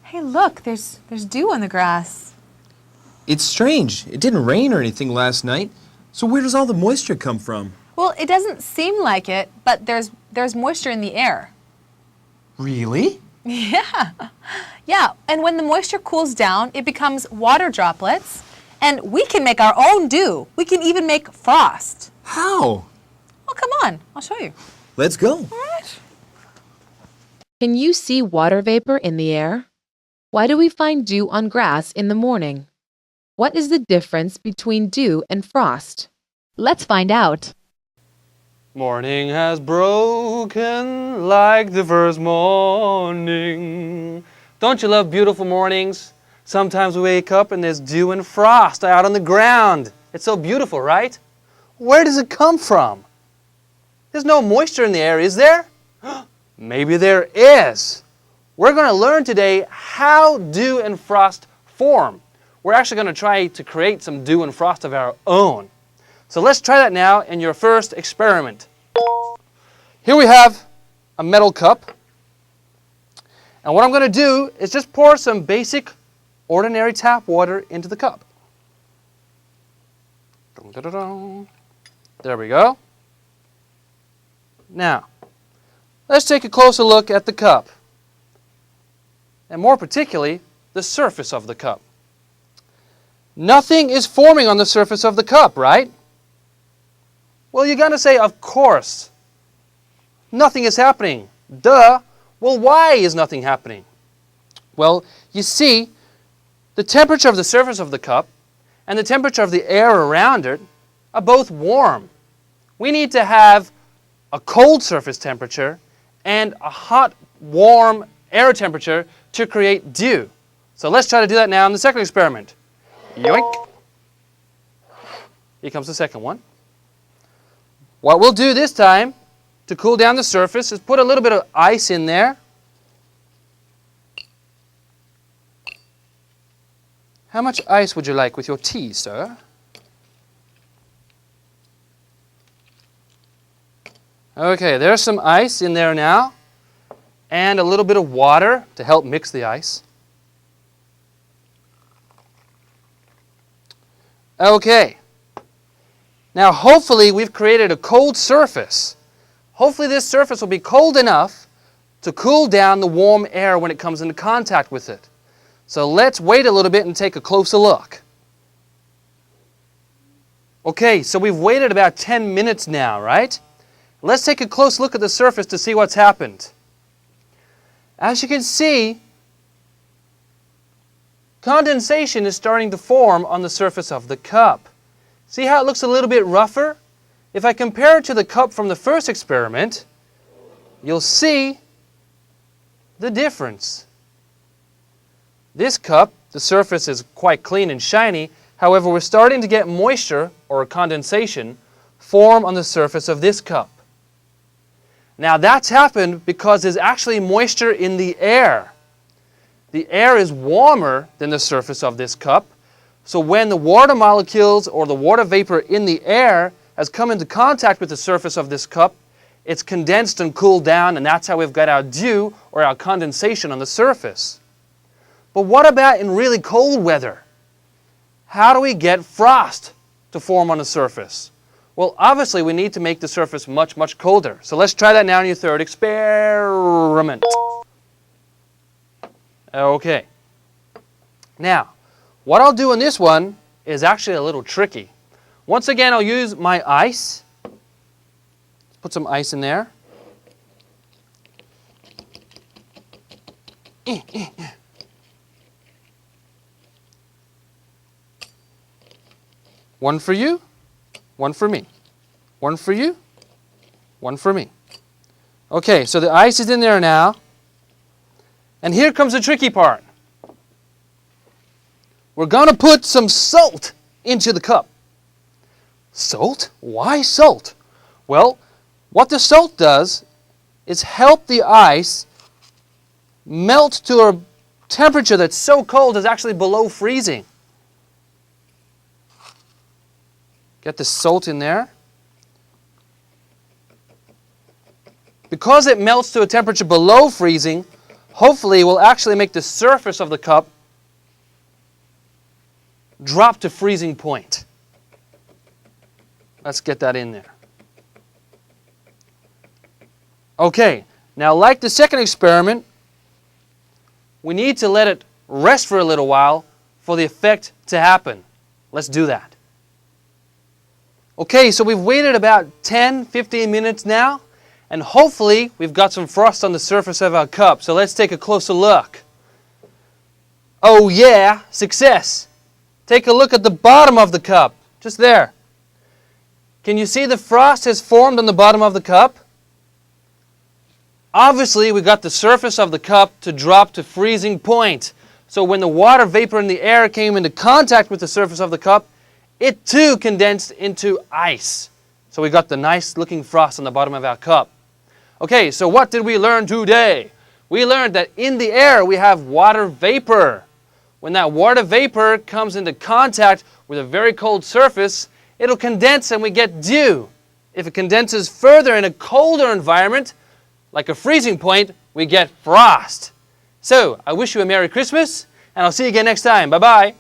Hey, look, there's dew on the grass. It's strange. It didn't rain or anything last night. So where does all the moisture come from? Well, it doesn't seem like it, but there's moisture in the air. Really? Yeah. Yeah, and when the moisture cools down, it becomes water droplets, and we can make our own dew. We can even make frost. How? Well, come on, I'll show you. Let's go. All right. Can you see water vapor in the air? Why do we find dew on grass in the morning? What is the difference between dew and frost? Let's find out. Morning has broken like the first morning. Don't you love beautiful mornings? Sometimes we wake up and there's dew and frost out on the ground. It's so beautiful, right? Where does it come from? There's no moisture in the air, is there? Maybe there is. We're going to learn today how dew and frost form. We're actually going to try to create some dew and frost of our own. So let's try that now in your first experiment. Here we have a metal cup. And what I'm going to do is just pour some basic, ordinary tap water into the cup. There we go. Now, let's take a closer look at the cup. And more particularly, the surface of the cup. Nothing is forming on the surface of the cup, right? Well, you're going to say, of course. Nothing is happening. Duh. Well, why is nothing happening? Well, you see, the temperature of the surface of the cup and the temperature of the air around it are both warm. We need to have a cold surface temperature and a hot, warm air temperature to create dew. So let's try to do that now in the second experiment. Yoink! Here comes the second one. What we'll do this time to cool down the surface is put a little bit of ice in there. How much ice would you like with your tea, sir? Okay, there's some ice in there now, and a little bit of water to help mix the ice. Okay. Now hopefully we've created a cold surface. Hopefully this surface will be cold enough to cool down the warm air when it comes into contact with it. So let's wait a little bit and take a closer look. Okay, so we've waited about 10 minutes now, right? Let's take a close look at the surface to see what's happened. As you can see, condensation is starting to form on the surface of the cup. See how it looks a little bit rougher? If I compare it to the cup from the first experiment, you'll see the difference. This cup, the surface is quite clean and shiny. However, we're starting to get moisture, or condensation, form on the surface of this cup. Now that's happened because there's actually moisture in the air. The air is warmer than the surface of this cup. So when the water molecules or the water vapor in the air has come into contact with the surface of this cup, it's condensed and cooled down, and that's how we've got our dew or our condensation on the surface. But what about in really cold weather? How do we get frost to form on the surface? Well, obviously we need to make the surface much, much colder. So let's try that now in your third experiment. Okay. Now, what I'll do in this one is actually a little tricky. Once again, I'll use my ice. Let's put some ice in there. One for you, one for me. One for you, one for me. Okay, so the ice is in there now. And here comes the tricky part. We're going to put some salt into the cup. Salt? Why salt? Well, what the salt does is help the ice melt to a temperature that's so cold it's actually below freezing. Get the salt in there. Because it melts to a temperature below freezing, hopefully will actually make the surface of the cup drop to freezing point. Let's get that in there. Okay, now like the second experiment, we need to let it rest for a little while for the effect to happen. Let's do that. Okay, so we've waited about 10-15 minutes now, and hopefully we've got some frost on the surface of our cup. So let's take a closer look. Oh yeah, success! Take a look at the bottom of the cup, just there. Can you see the frost has formed on the bottom of the cup? Obviously, we got the surface of the cup to drop to freezing point. So when the water vapor in the air came into contact with the surface of the cup, it too condensed into ice. So we got the nice looking frost on the bottom of our cup. Okay, so what did we learn today? We learned that in the air we have water vapor. When that water vapor comes into contact with a very cold surface, it'll condense and we get dew. If it condenses further in a colder environment, like a freezing point, we get frost. So, I wish you a Merry Christmas, and I'll see you again next time. Bye-bye.